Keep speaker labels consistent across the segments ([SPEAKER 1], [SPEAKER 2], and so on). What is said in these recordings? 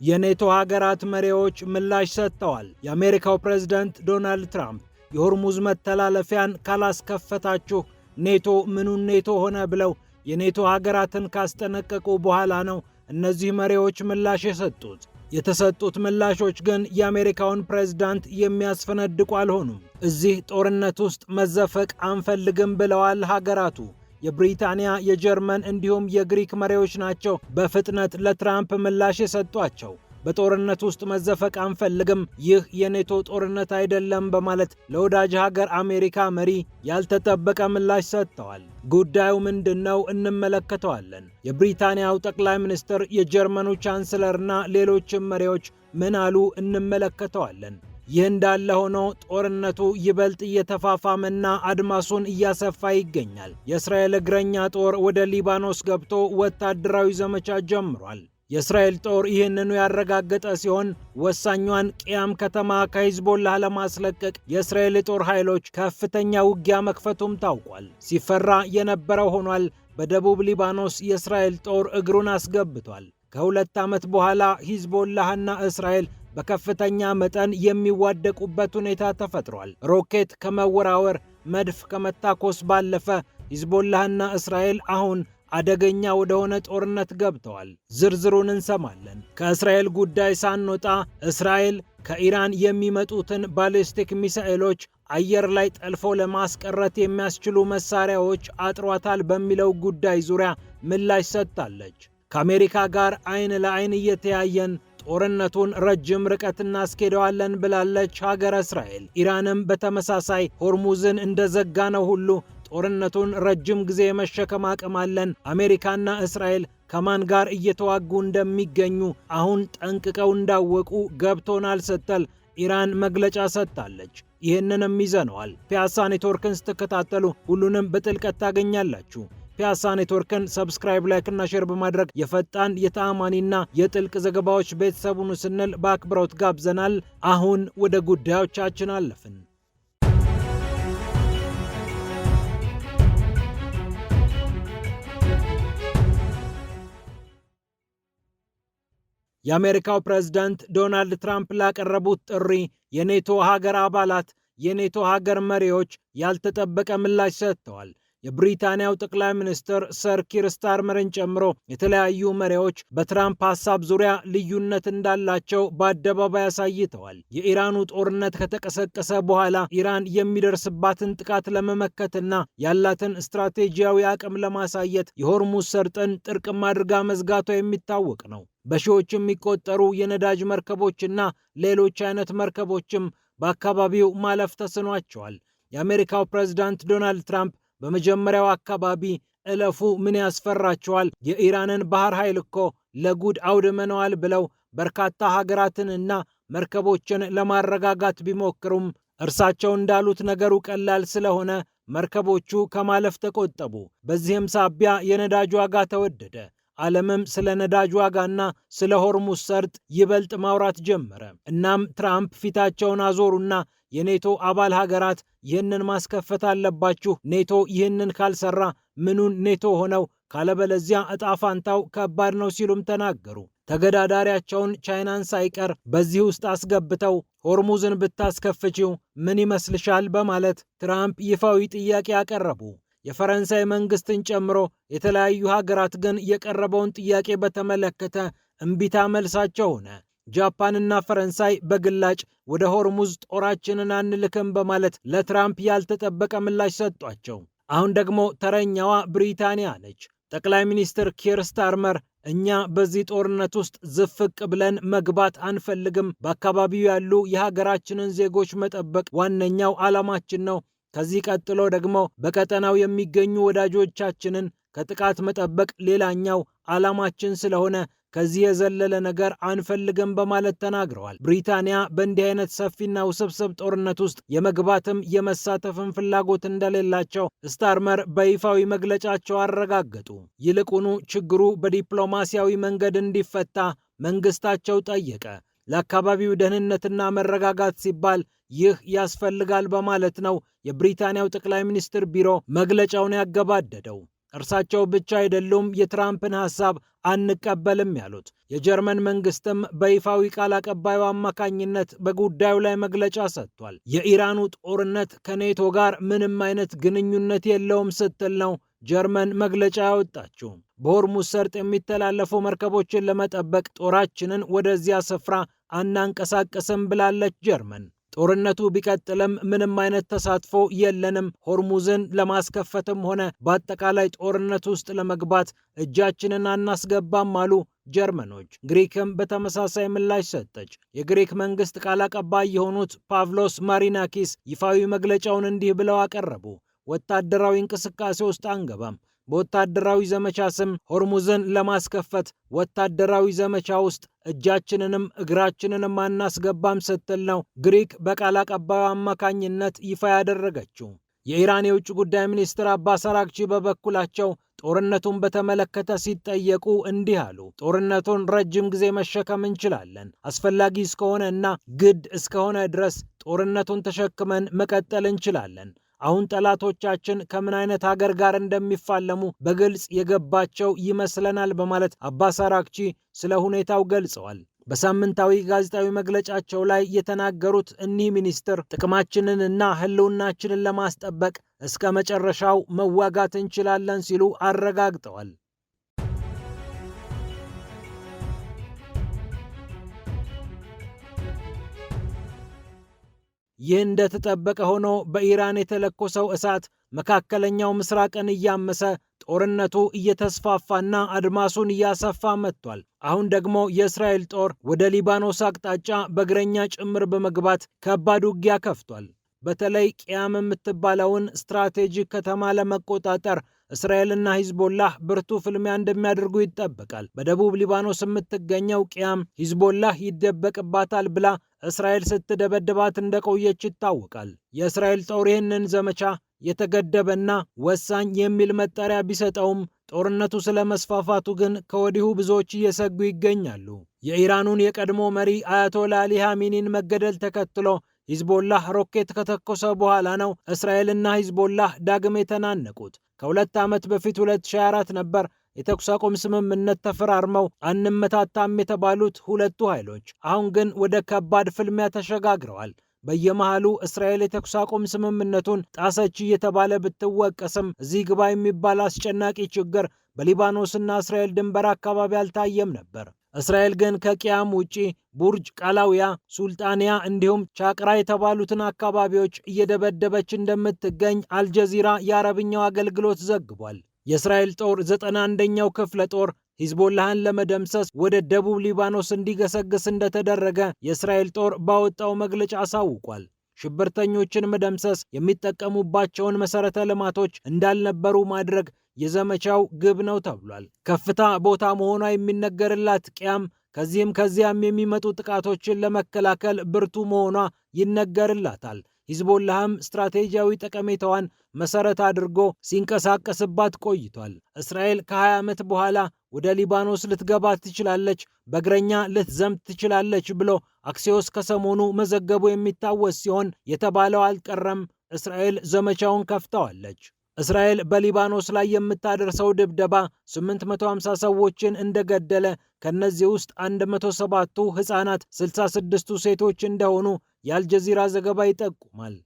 [SPEAKER 1] የኔቶ ሀገራት መሪዎች ምላሽ ሰጥተዋል። የአሜሪካው ፕሬዝዳንት ዶናልድ ትራምፕ የሆርሙዝ መተላለፊያን ካላስከፈታችሁ ኔቶ ምኑን ኔቶ ሆነ ብለው የኔቶ ሀገራትን ካስጠነቀቁ በኋላ ነው እነዚህ መሪዎች ምላሽ የሰጡት። የተሰጡት ምላሾች ግን የአሜሪካውን ፕሬዝዳንት የሚያስፈነድቁ አልሆኑም። እዚህ ጦርነት ውስጥ መዘፈቅ አንፈልግም ብለዋል ሀገራቱ። የብሪታንያ፣ የጀርመን እንዲሁም የግሪክ መሪዎች ናቸው በፍጥነት ለትራምፕ ምላሽ የሰጧቸው። በጦርነት ውስጥ መዘፈቅ አንፈልግም፣ ይህ የኔቶ ጦርነት አይደለም በማለት ለወዳጅ ሀገር አሜሪካ መሪ ያልተጠበቀ ምላሽ ሰጥተዋል። ጉዳዩ ምንድነው? እንመለከተዋለን። የብሪታንያው ጠቅላይ ሚኒስትር፣ የጀርመኑ ቻንስለርና ሌሎችም መሪዎች ምን አሉ? እንመለከተዋለን። ይህ እንዳለ ሆኖ ጦርነቱ ይበልጥ እየተፋፋመና አድማሱን እያሰፋ ይገኛል። የእስራኤል እግረኛ ጦር ወደ ሊባኖስ ገብቶ ወታደራዊ ዘመቻ ጀምሯል። የእስራኤል ጦር ይህንኑ ያረጋገጠ ሲሆን ወሳኟን ቅያም ከተማ ከሂዝቦላህ ለማስለቀቅ የእስራኤል የጦር ኃይሎች ከፍተኛ ውጊያ መክፈቱም ታውቋል። ሲፈራ የነበረው ሆኗል። በደቡብ ሊባኖስ የእስራኤል ጦር እግሩን አስገብቷል። ከ2 ዓመት በኋላ ሂዝቦላህና እስራኤል በከፍተኛ መጠን የሚዋደቁበት ሁኔታ ተፈጥሯል። ሮኬት ከመወራወር መድፍ ከመታኮስ ባለፈ ሂዝቦላህና እስራኤል አሁን አደገኛ ወደሆነ ጦርነት ገብተዋል። ዝርዝሩን እንሰማለን። ከእስራኤል ጉዳይ ሳንወጣ እስራኤል ከኢራን የሚመጡትን ባሊስቲክ ሚሳኤሎች አየር ላይ ጠልፎ ለማስቀረት የሚያስችሉ መሳሪያዎች አጥሯታል በሚለው ጉዳይ ዙሪያ ምላሽ ሰጥታለች። ከአሜሪካ ጋር አይን ለአይን እየተያየን ጦርነቱን ረጅም ርቀት እናስኬደዋለን ብላለች ሀገረ እስራኤል። ኢራንም በተመሳሳይ ሆርሙዝን እንደዘጋነው ሁሉ ጦርነቱን ረጅም ጊዜ የመሸከም አቅም አለን። አሜሪካና እስራኤል ከማን ጋር እየተዋጉ እንደሚገኙ አሁን ጠንቅቀው እንዳወቁ ገብቶናል ስትል ኢራን መግለጫ ሰጥታለች። ይህንንም ይዘነዋል። ፒያሳ ኔትወርክን ስትከታተሉ ሁሉንም በጥልቀት ታገኛላችሁ። ፒያሳ ኔትወርክን ሰብስክራይብ፣ ላይክ እና ሼር በማድረግ የፈጣን የተአማኒና የጥልቅ ዘገባዎች ቤተሰቡን ስንል በአክብሮት ጋብዘናል። አሁን ወደ ጉዳዮቻችን አለፍን። የአሜሪካው ፕሬዝዳንት ዶናልድ ትራምፕ ላቀረቡት ጥሪ የኔቶ ሀገር አባላት፣ የኔቶ ሀገር መሪዎች ያልተጠበቀ ምላሽ ሰጥተዋል። የብሪታንያው ጠቅላይ ሚኒስትር ሰር ኪር ስታርመርን ጨምሮ የተለያዩ መሪዎች በትራምፕ ሐሳብ ዙሪያ ልዩነት እንዳላቸው በአደባባይ አሳይተዋል። የኢራኑ ጦርነት ከተቀሰቀሰ በኋላ ኢራን የሚደርስባትን ጥቃት ለመመከትና ያላትን ስትራቴጂያዊ አቅም ለማሳየት የሆርሙዝ ሰርጥን ጥርቅም አድርጋ መዝጋቷ የሚታወቅ ነው። በሺዎች የሚቆጠሩ የነዳጅ መርከቦችና ሌሎች አይነት መርከቦችም በአካባቢው ማለፍ ተስኗቸዋል። የአሜሪካው ፕሬዝዳንት ዶናልድ ትራምፕ በመጀመሪያው አካባቢ እለፉ ምን ያስፈራቸዋል፣ የኢራንን ባህር ኃይል እኮ ለጉድ አውድመነዋል ብለው በርካታ ሀገራትንና መርከቦችን ለማረጋጋት ቢሞክሩም እርሳቸው እንዳሉት ነገሩ ቀላል ስለሆነ መርከቦቹ ከማለፍ ተቆጠቡ። በዚህም ሳቢያ የነዳጅ ዋጋ ተወደደ። ዓለምም ስለ ነዳጅ ዋጋና ስለ ሆርሙዝ ሰርጥ ይበልጥ ማውራት ጀመረ። እናም ትራምፕ ፊታቸውን አዞሩና የኔቶ አባል ሀገራት ይህንን ማስከፈት አለባችሁ፣ ኔቶ ይህንን ካልሰራ ምኑን ኔቶ ሆነው፣ ካለበለዚያ እጣ ፋንታው ከባድ ነው ሲሉም ተናገሩ። ተገዳዳሪያቸውን ቻይናን ሳይቀር በዚህ ውስጥ አስገብተው ሆርሙዝን ብታስከፍቺው ምን ይመስልሻል በማለት ትራምፕ ይፋዊ ጥያቄ ያቀረቡ። የፈረንሳይ መንግስትን ጨምሮ የተለያዩ ሀገራት ግን የቀረበውን ጥያቄ በተመለከተ እምቢታ መልሳቸው ሆነ። ጃፓንና ፈረንሳይ በግላጭ ወደ ሆርሙዝ ጦራችንን አንልክም በማለት ለትራምፕ ያልተጠበቀ ምላሽ ሰጧቸው። አሁን ደግሞ ተረኛዋ ብሪታንያ ነች። ጠቅላይ ሚኒስትር ኪር ስታርመር እኛ በዚህ ጦርነት ውስጥ ዝፍቅ ብለን መግባት አንፈልግም፣ በአካባቢው ያሉ የሀገራችንን ዜጎች መጠበቅ ዋነኛው ዓላማችን ነው። ከዚህ ቀጥሎ ደግሞ በቀጠናው የሚገኙ ወዳጆቻችንን ከጥቃት መጠበቅ ሌላኛው ዓላማችን ስለሆነ ከዚህ የዘለለ ነገር አንፈልግም በማለት ተናግረዋል። ብሪታንያ በእንዲህ አይነት ሰፊና ውስብስብ ጦርነት ውስጥ የመግባትም የመሳተፍም ፍላጎት እንደሌላቸው ስታርመር በይፋዊ መግለጫቸው አረጋገጡ። ይልቁኑ ችግሩ በዲፕሎማሲያዊ መንገድ እንዲፈታ መንግስታቸው ጠየቀ። ለአካባቢው ደህንነትና መረጋጋት ሲባል ይህ ያስፈልጋል በማለት ነው የብሪታንያው ጠቅላይ ሚኒስትር ቢሮ መግለጫውን ያገባደደው። እርሳቸው ብቻ አይደሉም የትራምፕን ሐሳብ አንቀበልም ያሉት። የጀርመን መንግስትም በይፋዊ ቃል አቀባዩ አማካኝነት በጉዳዩ ላይ መግለጫ ሰጥቷል። የኢራኑ ጦርነት ከኔቶ ጋር ምንም አይነት ግንኙነት የለውም ስትል ነው ጀርመን መግለጫ ያወጣችው። በሆርሙዝ ሰርጥ የሚተላለፉ መርከቦችን ለመጠበቅ ጦራችንን ወደዚያ ስፍራ አናንቀሳቀስም ብላለች ጀርመን። ጦርነቱ ቢቀጥልም ምንም አይነት ተሳትፎ የለንም፣ ሆርሙዝን ለማስከፈትም ሆነ በአጠቃላይ ጦርነት ውስጥ ለመግባት እጃችንን አናስገባም አሉ ጀርመኖች። ግሪክም በተመሳሳይ ምላሽ ሰጠች። የግሪክ መንግስት ቃል አቀባይ የሆኑት ፓቭሎስ ማሪናኪስ ይፋዊ መግለጫውን እንዲህ ብለው አቀረቡ። ወታደራዊ እንቅስቃሴ ውስጥ አንገባም። በወታደራዊ ዘመቻ ስም ሆርሙዝን ለማስከፈት ወታደራዊ ዘመቻ ውስጥ እጃችንንም እግራችንንም አናስገባም ስትል ነው ግሪክ በቃል አቀባዩ አማካኝነት ይፋ ያደረገችው። የኢራን የውጭ ጉዳይ ሚኒስትር አባስ አራግቺ በበኩላቸው ጦርነቱን በተመለከተ ሲጠየቁ እንዲህ አሉ። ጦርነቱን ረጅም ጊዜ መሸከም እንችላለን። አስፈላጊ እስከሆነ እና ግድ እስከሆነ ድረስ ጦርነቱን ተሸክመን መቀጠል እንችላለን። አሁን ጠላቶቻችን ከምን አይነት ሀገር ጋር እንደሚፋለሙ በግልጽ የገባቸው ይመስለናል በማለት አባስ አራግቺ ስለ ሁኔታው ገልጸዋል። በሳምንታዊ ጋዜጣዊ መግለጫቸው ላይ የተናገሩት እኒህ ሚኒስትር ጥቅማችንን እና ሕልውናችንን ለማስጠበቅ እስከ መጨረሻው መዋጋት እንችላለን ሲሉ አረጋግጠዋል። ይህ እንደተጠበቀ ሆኖ በኢራን የተለኮሰው እሳት መካከለኛው ምስራቅን እያመሰ ጦርነቱ እየተስፋፋና አድማሱን እያሰፋ መጥቷል። አሁን ደግሞ የእስራኤል ጦር ወደ ሊባኖስ አቅጣጫ በእግረኛ ጭምር በመግባት ከባድ ውጊያ ከፍቷል። በተለይ ቅያም የምትባለውን ስትራቴጂክ ከተማ ለመቆጣጠር እስራኤልና ሂዝቦላህ ብርቱ ፍልሚያ እንደሚያደርጉ ይጠበቃል። በደቡብ ሊባኖስ የምትገኘው ቅያም ሂዝቦላህ ይደበቅባታል ብላ እስራኤል ስትደበድባት እንደቆየች ይታወቃል። የእስራኤል ጦር ይህንን ዘመቻ የተገደበና ወሳኝ የሚል መጠሪያ ቢሰጠውም ጦርነቱ ስለመስፋፋቱ ግን ከወዲሁ ብዙዎች እየሰጉ ይገኛሉ። የኢራኑን የቀድሞ መሪ አያቶላ አሊ ኻሜኒን መገደል ተከትሎ ሂዝቦላህ ሮኬት ከተኮሰ በኋላ ነው እስራኤልና ሂዝቦላህ ዳግም የተናነቁት። ከ2 ዓመት በፊት 2024 ነበር የተኩስ አቁም ስምምነት ተፈራርመው አንመታታም የተባሉት ሁለቱ ኃይሎች። አሁን ግን ወደ ከባድ ፍልሚያ ተሸጋግረዋል። በየመሃሉ እስራኤል የተኩስ አቁም ስምምነቱን ጣሰች እየተባለ ብትወቀስም እዚህ ግባ የሚባል አስጨናቂ ችግር በሊባኖስና እስራኤል ድንበር አካባቢ አልታየም ነበር። እስራኤል ግን ከቅያም ውጪ ቡርጅ ቃላውያ፣ ሱልጣንያ እንዲሁም ቻቅራ የተባሉትን አካባቢዎች እየደበደበች እንደምትገኝ አልጀዚራ የአረብኛው አገልግሎት ዘግቧል። የእስራኤል ጦር 91ኛው ክፍለ ጦር ሂዝቦላህን ለመደምሰስ ወደ ደቡብ ሊባኖስ እንዲገሰግስ እንደተደረገ የእስራኤል ጦር ባወጣው መግለጫ አሳውቋል። ሽብርተኞችን መደምሰስ፣ የሚጠቀሙባቸውን መሰረተ ልማቶች እንዳልነበሩ ማድረግ የዘመቻው ግብ ነው ተብሏል። ከፍታ ቦታ መሆኗ የሚነገርላት ቅያም ከዚህም ከዚያም የሚመጡ ጥቃቶችን ለመከላከል ብርቱ መሆኗ ይነገርላታል። ሂዝቦላህም ስትራቴጂያዊ ጠቀሜታዋን መሰረት አድርጎ ሲንቀሳቀስባት ቆይቷል። እስራኤል ከ20 ዓመት በኋላ ወደ ሊባኖስ ልትገባ ትችላለች፣ በእግረኛ ልትዘምት ትችላለች ብሎ አክሲዮስ ከሰሞኑ መዘገቡ የሚታወስ ሲሆን የተባለው አልቀረም። እስራኤል ዘመቻውን ከፍተዋለች። እስራኤል በሊባኖስ ላይ የምታደርሰው ድብደባ 850 ሰዎችን እንደገደለ፣ ከነዚህ ውስጥ 107ቱ ሕፃናት፣ 66ቱ ሴቶች እንደሆኑ የአልጀዚራ ዘገባ ይጠቁማል።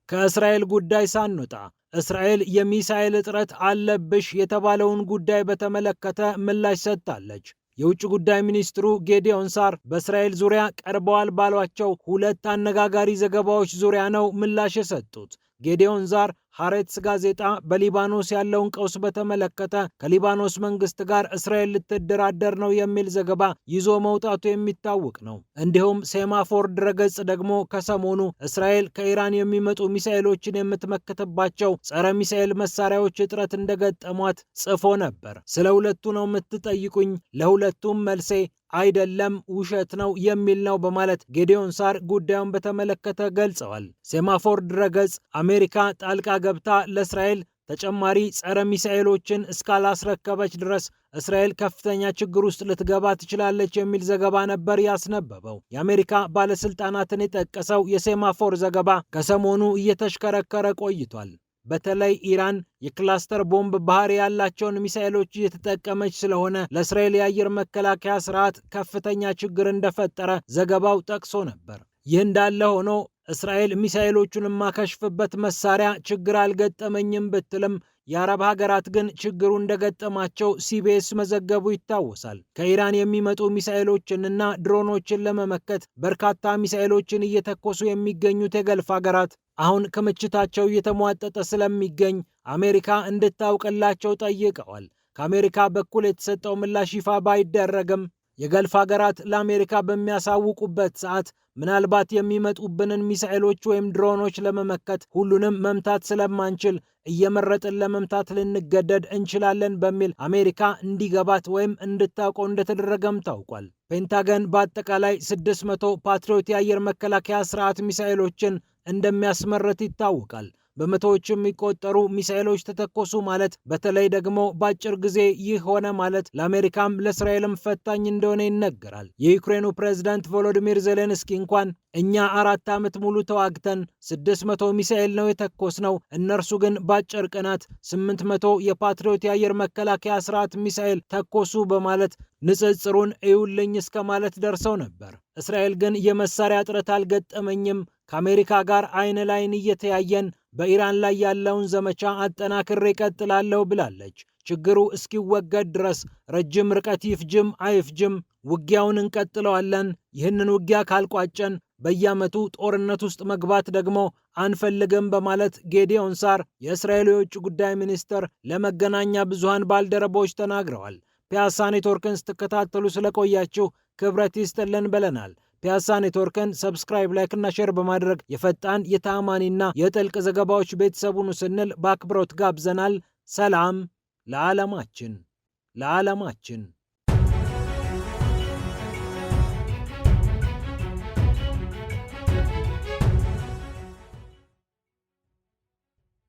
[SPEAKER 1] ከእስራኤል ጉዳይ ሳንወጣ እስራኤል የሚሳኤል እጥረት አለብሽ የተባለውን ጉዳይ በተመለከተ ምላሽ ሰጥታለች። የውጭ ጉዳይ ሚኒስትሩ ጌዲዮን ሳር በእስራኤል ዙሪያ ቀርበዋል ባሏቸው 2 አነጋጋሪ ዘገባዎች ዙሪያ ነው ምላሽ የሰጡት። ጌዲዮን ሳር ሐሬትስ ጋዜጣ በሊባኖስ ያለውን ቀውስ በተመለከተ ከሊባኖስ መንግስት ጋር እስራኤል ልትደራደር ነው የሚል ዘገባ ይዞ መውጣቱ የሚታወቅ ነው። እንዲሁም ሴማፎር ድረገጽ ደግሞ ከሰሞኑ እስራኤል ከኢራን የሚመጡ ሚሳኤሎችን የምትመክትባቸው ጸረ ሚሳኤል መሳሪያዎች እጥረት እንደገጠሟት ጽፎ ነበር። ስለ ሁለቱ ነው የምትጠይቁኝ? ለሁለቱም መልሴ አይደለም፣ ውሸት ነው የሚል ነው በማለት ጌዲዮን ሳር ጉዳዩን በተመለከተ ገልጸዋል። ሴማፎር ድረገጽ አሜሪካ ጣልቃ ገብታ ለእስራኤል ተጨማሪ ጸረ ሚሳኤሎችን እስካላስረከበች ድረስ እስራኤል ከፍተኛ ችግር ውስጥ ልትገባ ትችላለች የሚል ዘገባ ነበር ያስነበበው። የአሜሪካ ባለስልጣናትን የጠቀሰው የሴማፎር ዘገባ ከሰሞኑ እየተሽከረከረ ቆይቷል። በተለይ ኢራን የክላስተር ቦምብ ባህሪ ያላቸውን ሚሳኤሎች እየተጠቀመች ስለሆነ ለእስራኤል የአየር መከላከያ ስርዓት ከፍተኛ ችግር እንደፈጠረ ዘገባው ጠቅሶ ነበር። ይህ እንዳለ ሆኖ እስራኤል ሚሳኤሎቹን የማከሽፍበት መሳሪያ ችግር አልገጠመኝም ብትልም የአረብ ሀገራት ግን ችግሩ እንደገጠማቸው ሲቢኤስ መዘገቡ ይታወሳል። ከኢራን የሚመጡ ሚሳኤሎችንና ድሮኖችን ለመመከት በርካታ ሚሳኤሎችን እየተኮሱ የሚገኙት የገልፍ ሀገራት አሁን ክምችታቸው እየተሟጠጠ ስለሚገኝ አሜሪካ እንድታውቅላቸው ጠይቀዋል። ከአሜሪካ በኩል የተሰጠው ምላሽ ይፋ ባይደረግም የገልፍ ሀገራት ለአሜሪካ በሚያሳውቁበት ሰዓት ምናልባት የሚመጡብንን ሚሳኤሎች ወይም ድሮኖች ለመመከት ሁሉንም መምታት ስለማንችል እየመረጥን ለመምታት ልንገደድ እንችላለን በሚል አሜሪካ እንዲገባት ወይም እንድታውቀው እንደተደረገም ታውቋል። ፔንታገን በአጠቃላይ 600 ፓትሪዮት የአየር መከላከያ ስርዓት ሚሳኤሎችን እንደሚያስመርት ይታወቃል። በመቶዎች የሚቆጠሩ ሚሳኤሎች ተተኮሱ ማለት በተለይ ደግሞ በአጭር ጊዜ ይህ ሆነ ማለት ለአሜሪካም ለእስራኤልም ፈታኝ እንደሆነ ይነገራል። የዩክሬኑ ፕሬዝዳንት ቮሎዲሚር ዜሌንስኪ እንኳን እኛ 4 ዓመት ሙሉ ተዋግተን 600 ሚሳኤል ነው የተኮስነው፣ እነርሱ ግን በአጭር ቀናት 800 የፓትሪዮት የአየር መከላከያ ስርዓት ሚሳኤል ተኮሱ በማለት ንጽጽሩን እዩልኝ እስከ ማለት ደርሰው ነበር። እስራኤል ግን የመሳሪያ እጥረት አልገጠመኝም፣ ከአሜሪካ ጋር አይን ላይን እየተያየን በኢራን ላይ ያለውን ዘመቻ አጠናክሬ ቀጥላለሁ ብላለች። ችግሩ እስኪወገድ ድረስ ረጅም ርቀት ይፍጅም አይፍጅም ውጊያውን እንቀጥለዋለን። ይህንን ውጊያ ካልቋጨን በየዓመቱ ጦርነት ውስጥ መግባት ደግሞ አንፈልግም በማለት ጌዲዮን ሳር የእስራኤል የውጭ ጉዳይ ሚኒስትር ለመገናኛ ብዙሃን ባልደረቦች ተናግረዋል። ፒያሳ ኔትወርክን ስትከታተሉ ስለቆያችሁ ክብረት ይስጥልን ብለናል። ፒያሳ ኔትወርክን ሰብስክራይብ፣ ላይክ እና ሼር በማድረግ የፈጣን የተአማኒና የጥልቅ ዘገባዎች ቤተሰቡን ስንል በአክብሮት ጋብዘናል። ሰላም ለዓለማችን።